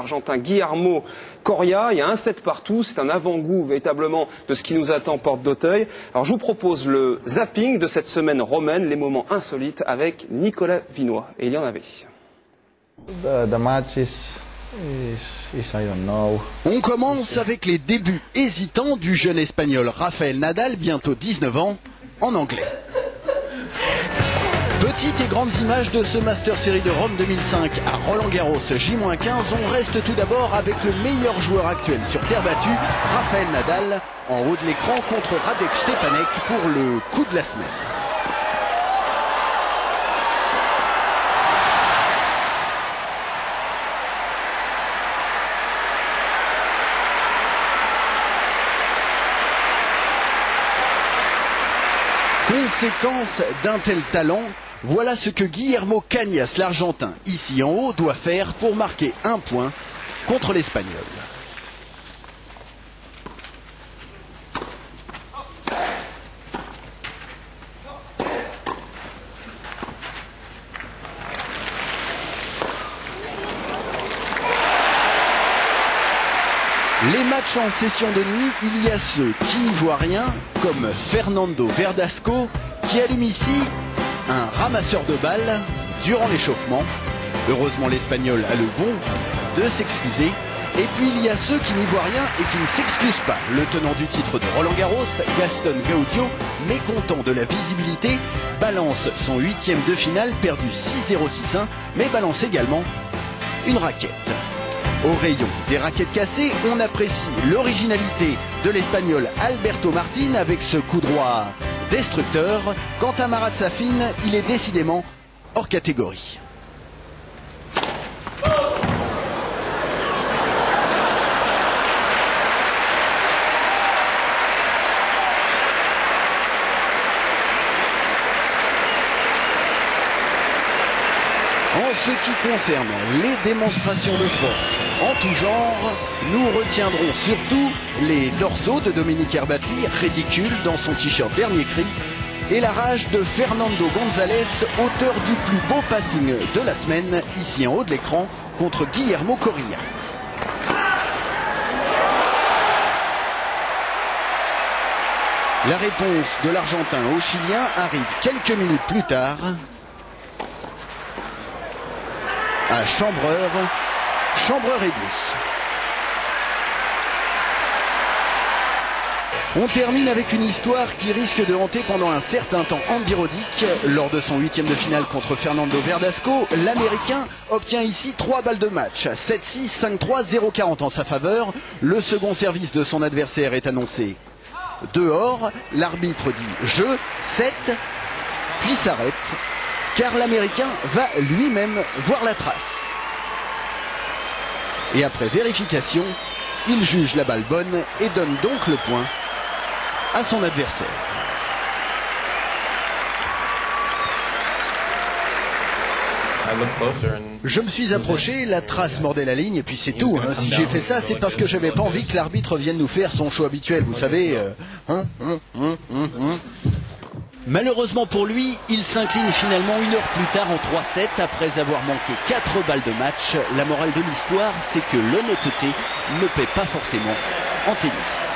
Argentin Guillermo Coria, il y a un set partout, c'est un avant-goût véritablement de ce qui nous attend porte d'Auteuil. Alors je vous propose le zapping de cette semaine romaine, les moments insolites avec Nicolas Vinois. Et il y en avait. The match is I don't know. On commence avec les débuts hésitants du jeune espagnol Rafael Nadal, bientôt 19 ans, en anglais. Petites et grandes images de ce Master Series de Rome 2005 à Roland-Garros J-15. On reste tout d'abord avec le meilleur joueur actuel sur terre battue, Rafael Nadal, en haut de l'écran contre Radek Stepanek pour le coup de la semaine. Conséquence d'un tel talent, voilà ce que Guillermo Cañas, l'Argentin, ici en haut, doit faire pour marquer un point contre l'Espagnol. Les matchs en session de nuit, il y a ceux qui n'y voient rien, comme Fernando Verdasco, qui allume ici un ramasseur de balles durant l'échauffement. Heureusement, l'Espagnol a le bon de s'excuser. Et puis il y a ceux qui n'y voient rien et qui ne s'excusent pas. Le tenant du titre de Roland-Garros, Gaston Gaudio, mécontent de la visibilité, balance son 8e de finale, perdu 6-0, 6-1, mais balance également une raquette. Au rayon des raquettes cassées, on apprécie l'originalité de l'Espagnol Alberto Martín avec ce coup droit destructeur. Quant à Marat Safin, il est décidément hors catégorie. En ce qui concerne les démonstrations de force en tout genre, nous retiendrons surtout les dorsaux de Dominique Herbati, ridicule dans son t-shirt dernier cri, et la rage de Fernando González, auteur du plus beau passing de la semaine, ici en haut de l'écran, contre Guillermo Coria. La réponse de l'Argentin au Chilien arrive quelques minutes plus tard, à Chambreur et lui. On termine avec une histoire qui risque de hanter pendant un certain temps Andy Roddick. Lors de son 8e de finale contre Fernando Verdasco, l'Américain obtient ici 3 balles de match. 7-6, 5-3, 0-40 en sa faveur. Le second service de son adversaire est annoncé dehors. L'arbitre dit jeu, 7, puis s'arrête, car l'Américain va lui-même voir la trace. Et après vérification, il juge la balle bonne et donne donc le point à son adversaire. Je me suis approché, la trace mordait la ligne et puis c'est tout. Si j'ai fait ça, c'est parce que j'avais pas envie que l'arbitre vienne nous faire son show habituel, vous savez. Malheureusement pour lui, il s'incline finalement 1 heure plus tard en 3-7 après avoir manqué 4 balles de match. La morale de l'histoire, c'est que l'honnêteté ne paie pas forcément en tennis.